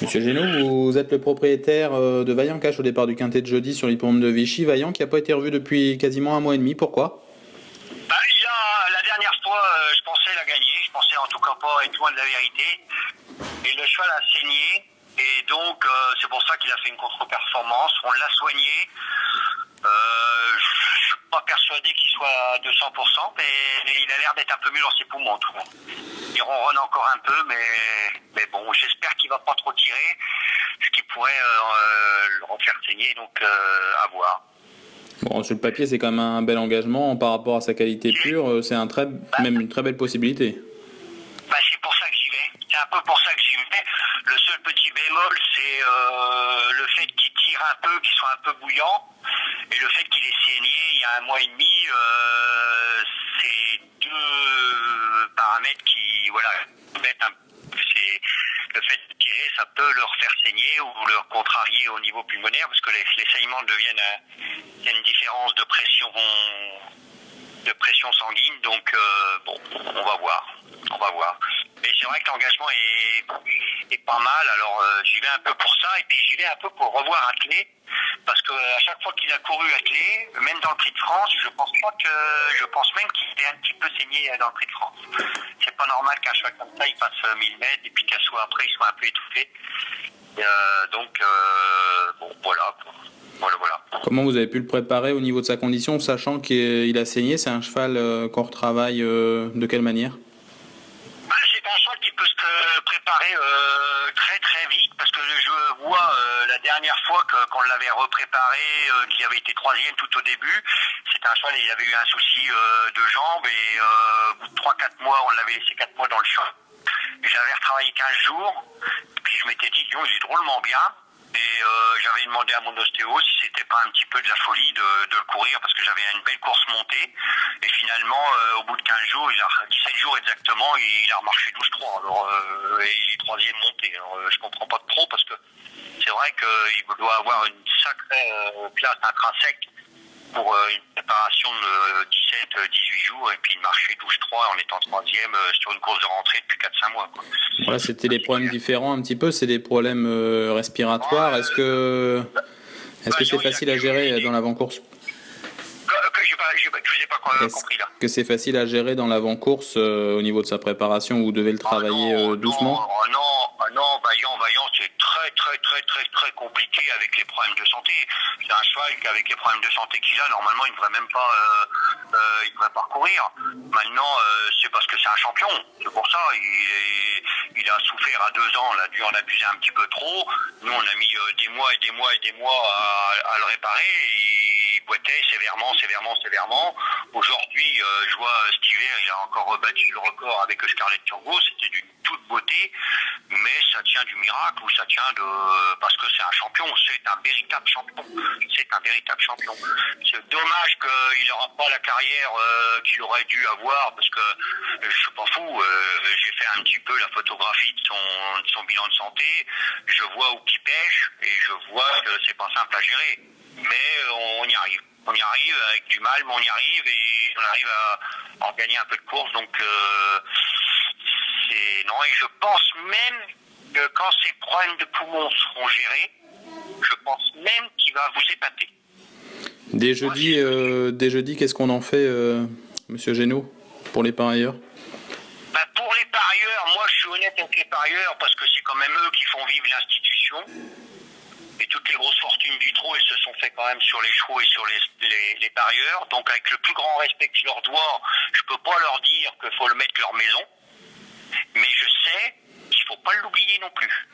Monsieur Génaud, vous êtes le propriétaire de Vaillant Cache au départ du quintet de jeudi sur l'hippodrome de Vichy. Vaillant qui n'a pas été revu depuis quasiment un mois et demi. Pourquoi? La dernière fois, je pensais la gagner. Je pensais en tout cas pas être loin de la vérité. Et le cheval a saigné. Et donc, c'est pour ça qu'il a fait une contre-performance. On l'a soigné. Je suis pas persuadé qu'il soit à 200%, mais il a l'air d'être un peu mieux dans ses poumons, en tout cas. Il ronronne encore un peu, mais bon, j'espère qu'il va pas trop tirer, ce qui pourrait le refaire saigner, donc à voir. Bon, sur le papier, c'est quand même un bel engagement par rapport à sa qualité pure. C'est même une très belle possibilité. C'est pour ça que j'y vais. C'est un peu pour ça que j'y vais. Le seul petit bémol, c'est le fait qu'il tire un peu, qu'il soit un peu bouillant, et le fait qu'il ait saigné il y a un mois et demi. C'est deux paramètres qui, voilà, c'est le fait de tirer, ça peut le refaire saigner ou le contrarier au niveau pulmonaire, parce que les saignements deviennent il y a une différence de pression sanguine, donc bon, on va voir. Mais c'est vrai que l'engagement est pas mal, alors j'y vais un peu pour ça, et puis j'y vais un peu pour revoir Attelé, parce que à chaque fois qu'il a couru Attelé, même dans le Prix de France, je pense même qu'il est un petit peu saigné dans le Prix de France. C'est pas normal qu'un cheval comme ça, il fasse 1000 mètres, et puis après, il soit un peu étouffé. Donc, bon, voilà. Comment vous avez pu le préparer au niveau de sa condition, sachant qu'il a saigné? C'est un cheval qu'on retravaille de quelle manière? C'est un cheval qui peut se préparer très très vite, parce que je vois la dernière fois qu'on l'avait repréparé, qu'il avait été troisième tout au début, c'était un cheval, il avait eu un souci de jambe, et au bout de 3-4 mois, on l'avait laissé 4 mois dans le champ. J'avais retravaillé 15 jours, puis je m'étais dit, Dion, il est drôlement bien. Et j'avais demandé à mon ostéo si c'était pas un petit peu de la folie de le courir, parce que j'avais une belle course montée. Et finalement, au bout de 15 jours, 17 jours exactement, il a remarché 12-3. Alors, et il est troisième monté. Alors, je comprends pas trop, parce que c'est vrai qu'il doit avoir une sacrée classe intrinsèque pour une préparation de 17-18 jours, et puis il marchait 12-3 en étant troisième sur une course de rentrée depuis 4-5 mois. Quoi. Voilà, c'était des problèmes différents un petit peu, c'est des problèmes respiratoires. Est-ce que c'est facile à gérer dans l'avant-course? Je vous ai pas compris là. Que c'est facile à gérer dans l'avant-course au niveau de sa préparation, vous devez le travailler doucement? Vaillant, c'est très compliqué avec les problèmes de santé. C'est un cheval qu'avec les problèmes de santé qu'il a, normalement, il ne devrait même pas courir. Maintenant, c'est parce que c'est un champion. C'est pour ça, il a souffert à 2 ans, on a dû en abuser un petit peu trop. Nous, on a mis des mois à le réparer. Il boitait sévèrement. Aujourd'hui, je vois cet hiver, il a encore rebattu le record avec Scarlett Turbo. C'était d'une toute beauté, mais ça tient du miracle, ou ça tient parce que c'est un champion, c'est un véritable champion. C'est dommage qu'il n'aura pas la carrière qu'il aurait dû avoir, parce que je suis pas fou, j'ai fait un petit peu la photographie de son bilan de santé, je vois où il pêche, et je vois que c'est pas simple à gérer, mais on y arrive. On y arrive avec du mal, mais on y arrive, et on arrive à gagner un peu de course. Donc, et je pense même que quand ces problèmes de poumons seront gérés, je pense même qu'il va vous épater. Dès jeudi, qu'est-ce qu'on en fait, Monsieur Génaud, pour les parieurs? Pour les parieurs, moi je suis honnête avec les parieurs, parce que c'est quand même eux qui font vivre l'institution. Et toutes les grosses fortunes du trot, elles se sont fait quand même sur les chevaux et sur les parieurs. Donc avec le plus grand respect que je leur dois, je peux pas leur dire qu'il faut le mettre leur maison. Mais je sais qu'il faut pas l'oublier non plus.